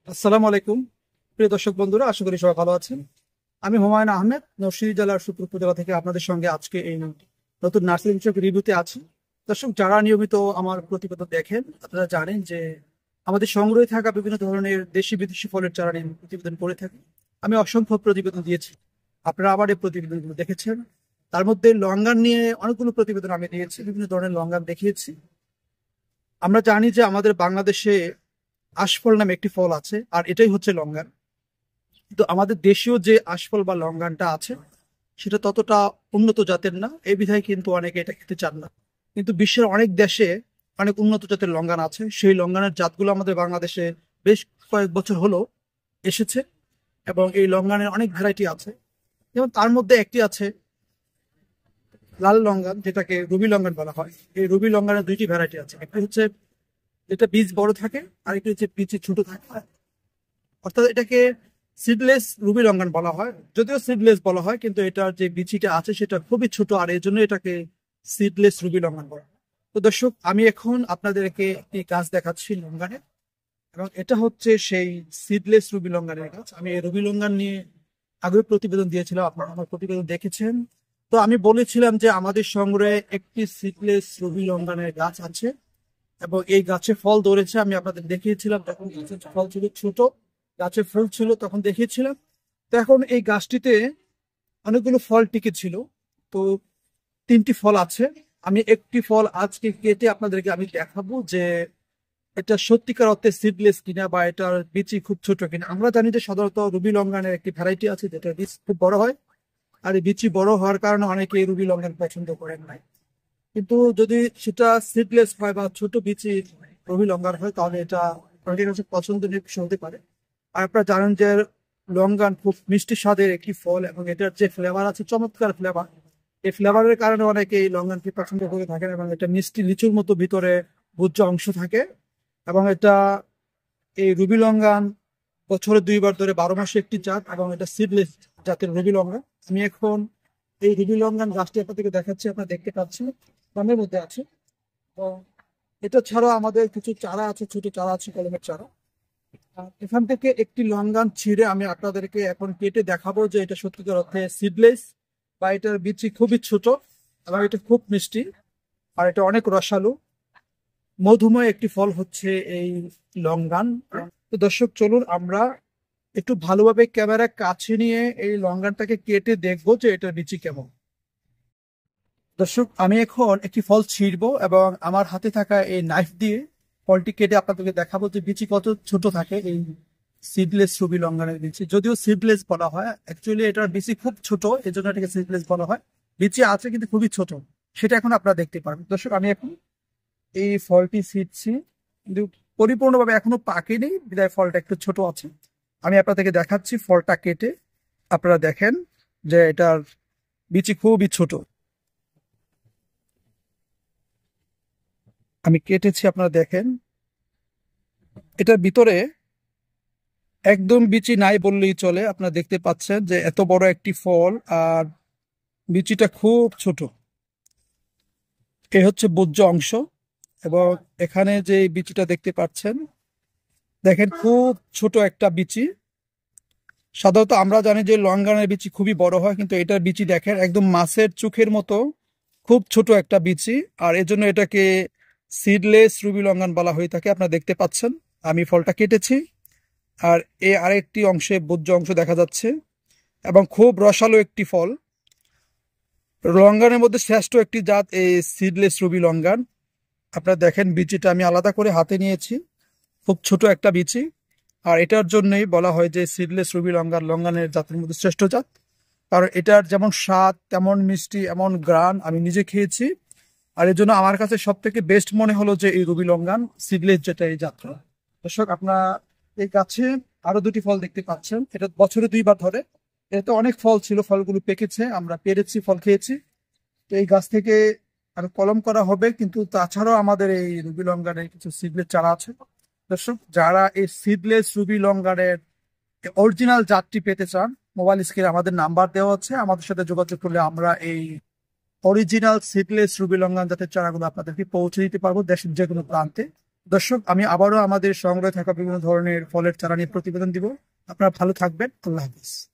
আসসালামু আলাইকুম প্রিয় দর্শক বন্ধুরা, আশা করি সবাই ভালো আছেন। আমি হুমায়ুন আহমেদ, নরসিংদী জেলার সুপুর উপজেলা থেকে আপনাদের সঙ্গে আজকে এই নতুন নার্সারি বিষয়ক রিভিউতে আছি। দর্শক, যারা নিয়মিত আমার প্রতিবেদন দেখেন আপনারা জানেন যে আমাদের সংগ্রহে থাকা বিভিন্ন ধরনের দেশি বিদেশি ফলের চারা নিয়ে প্রতিবেদন করে থাকি। আমি অসংখ্য প্রতিবেদন দিয়েছি, আপনারা আবার এই প্রতিবেদনগুলো দেখেছেন। তার মধ্যে লঙ্গান নিয়ে অনেকগুলো প্রতিবেদন আমি দিয়েছি, বিভিন্ন ধরনের লঙ্গান দেখিয়েছি। আমরা জানি যে আমাদের বাংলাদেশে আশফল নামে একটি ফল আছে, আর এটাই হচ্ছে লঙ্গান। কিন্তু আমাদের দেশীয় যে আশফল বা লঙ্গানটা আছে সেটা ততটা উন্নত জাতের না, এই বিধায় কিন্তু অনেকে এটা খেতে চান না। কিন্তু বিশ্বের অনেক দেশে অনেক উন্নত জাতের লঙ্গান আছে, সেই লঙ্গানের জাতগুলো আমাদের বাংলাদেশে বেশ কয়েক বছর হলো এসেছে। এবং এই লঙ্গানের অনেক ভ্যারাইটি আছে, যেমন তার মধ্যে একটি আছে লাল লঙ্গান, যেটাকে রুবি লঙ্গান বলা হয়। এই রুবি লঙ্গানের দুইটি ভ্যারাইটি আছে, একটি হচ্ছে যেটা বীজ বড় থাকে, আর একটি হচ্ছে বীজ ছোট থাকে। অর্থাৎ এটাকে সিডলেস রুবি লঙ্ঘন বলা হয়, যদিও সিডলেস বলা হয় কিন্তু এটার যে বিচিটা আছে সেটা খুবই ছোট, আর এর জন্য এটাকে সিডলেস রুবি লঙ্ঘন বলা হয়। তো দর্শক, আমি এখন আপনাদেরকে একটি গাছ দেখাচ্ছি লঙ্ঘনের, এবং এটা হচ্ছে সেই সিডলেস রুবি লঙ্ঘনের গাছ। আমি এই রুবি লঙ্ঘন নিয়ে আগে প্রতিবেদন দিয়েছিলাম, আপনারা আমার প্রতিবেদন দেখেছেন। তো আমি বলেছিলাম যে আমাদের সংগ্রহে একটি সিডলেস রুবি লঙ্ঘনের গাছ আছে, এবং এই গাছে ফল ধরেছে। আমি আপনাদের দেখিয়েছিলাম তখন গাছের ফল ছিল ছোট, গাছে ফুল ছিল তখন দেখিয়েছিলাম। তো এখন এই গাছটিতে অনেকগুলো ফল টিকে ছিল। তো তিনটি ফল আছে। আমি একটি ফল আজকে কেটে আপনাদেরকে আমি দেখাবো যে এটা সত্যিকার অর্থে সিডলেস কিনা, বা এটার বীজ খুব ছোট কিনা। আমরা জানি যে সাধারণত রুবি লঙ্ঘনের একটি ভ্যারাইটি আছে যেটার বীজ খুব বড় হয়, আর এই বীজ বড় হওয়ার কারণে অনেকে এই রুবি লঙ্ঘন পছন্দ করেন না। কিন্তু যদি সেটা সিডলেস হয় বা ছোট বীচি রবি লঙ্গান হয়, তাহলে এটা অনেকের কাছে পছন্দনীয় বিষয় হতে পারে। আর আপনারা জানেন যে লঙ্গান খুব মিষ্টি স্বাদের একটি ফল, এবং এটার যে ফ্লেভার আছে চমৎকার ফ্লেভার। এই ফ্লেভারের কারণে অনেকে এই লঙ্গানকে পছন্দ করে থাকেন, এবং এটা মিষ্টি লিচুর মতো ভিতরে ভোজ্য অংশ থাকে। এবং এটা এই রুবি লঙ্গান বছরে দুইবার ধরে 12 মাসে একটি জাত, এবং এটা সিডলেস জাতের রুবি লঙ্গান। আমি এখন এই রুবি লঙ্গান গাছটি আপনাদেরকে দেখাচ্ছি, আপনারা দেখতে পাচ্ছেন গ্রামের মধ্যে আছে। তো এটা ছাড়া আমাদের কিছু চারা আছে, ছোট চারা আছে, কলমের চারা। আর এখান থেকে একটি লঙ্গান ছিঁড়ে আমি আপনাদেরকে এখন কেটে দেখাবো যে এটা সত্যিকার অর্থে সিডলেস, বা এটার বিচি খুবই ছোট, এবং এটা খুব মিষ্টি, আর এটা অনেক রসালো মধুময় একটি ফল হচ্ছে এই লঙ্গান। তো দর্শক, চলুন আমরা একটু ভালোভাবে ক্যামেরা কাছে নিয়ে এই লঙ্গানটাকে কেটে দেখবো যে এটার বিচি কেমন। দর্শক, আমি এখন একটি ফল ছিঁড়বো, এবং আমার হাতে থাকা এই নাইফ দিয়ে ফলটি কেটে আপনাদেরকে দেখাবো যে বিচি কত ছোট থাকে এই সিডলেস রুবি লঙ্ঘনের বিচি। যদিও সিডলেস বলা হয়, অ্যাকচুয়ালি এটার বিচি খুব ছোট, এই জন্য এটাকে সিডলেস বলা হয়। বিচি আছে কিন্তু খুবই ছোট, সেটা এখন আপনারা দেখতে পারবেন। দর্শক, আমি এখন এই ফলটি ছিঁড়ছি, কিন্তু পরিপূর্ণভাবে এখনো পাকেনি বিধায় ফলটা একটু ছোট আছে। আমি আপনাদেরকে দেখাচ্ছি ফলটা কেটে, আপনারা দেখেন যে এটার বিচি খুবই ছোট। আমি কেটেছি, আপনারা দেখেন এটার ভিতরে একদম বিচি নাই বললেই চলে। আপনারা দেখতে পাচ্ছেন যে এত বড় একটি ফল, আর বিচিটা খুব ছোট। এ হচ্ছে ভোজ্য অংশ, এবং এখানে যে বিচিটা দেখতে পাচ্ছেন, দেখেন খুব ছোট একটা বিচি। সাধারণত আমরা জানি যে লঙ্গানের বিচি খুবই বড় হয়, কিন্তু এটার বিচি দেখেন একদম মাছের চোখের মতো খুব ছোট একটা বিচি, আর এজন্য এটাকে সিডলেস রুবি লঙ্গান বলা হয়ে থাকে। আপনারা দেখতে পাচ্ছেন আমি ফলটা কেটেছি, আর এই আরেকটি অংশে ভোজ্য অংশ দেখা যাচ্ছে, এবং খুব রসালো একটি ফল। লঙ্গানের মধ্যে শ্রেষ্ঠ একটি জাত এই সিডলেস রুবি লঙ্গান। আপনারা দেখেন বিচিটা আমি আলাদা করে হাতে নিয়েছি, খুব ছোট একটা বিচি, আর এটার জন্যই বলা হয় যে সিডলেস রুবি লঙ্গান লঙ্গানের জাতের মধ্যে শ্রেষ্ঠ জাত। কারণ এটার যেমন স্বাদ তেমন মিষ্টি, এমন গ্রান আমি নিজে খেয়েছি। আর এর জন্য আমার কাছে সব থেকে বেস্ট মনে হলো যে এই রুবি লঙ্গান সিডলেস যেটা এই জাতটা। দর্শক, আপনারা এই গাছে আরো দুটি ফল দেখতে পাচ্ছেন, এটা বছরে দুইবার ধরে। এতে অনেক ফল ছিল, ফলগুলো পেকেছে, আমরা পেরেছি, ফল খেয়েছি। তো এই গাছ থেকে আর কলম করা হবে, কিন্তু তাছাড়াও আমাদের এই রুবি লঙ্গানের কিছু সিডলেস চারা আছে। দর্শক, যারা এই সিডলেস রুবি লঙ্গানের অরিজিনাল জাতটি পেতে চান, মোবাইল স্ক্রিনে আমাদের নাম্বার দেওয়া আছে, আমাদের সাথে যোগাযোগ করলে আমরা এই অরিজিনাল সিডলেস রুবি লঙ্গান জাতের চারাগুলো আপনাদেরকে পৌঁছে দিতে পারবো দেশের যে কোনো প্রান্তে। দর্শক, আমি আবারও আমাদের সংগ্রহে থাকা বিভিন্ন ধরনের ফলের চারা নিয়ে প্রতিবেদন দিব। আপনারা ভালো থাকবেন। আল্লাহ হাফিজ।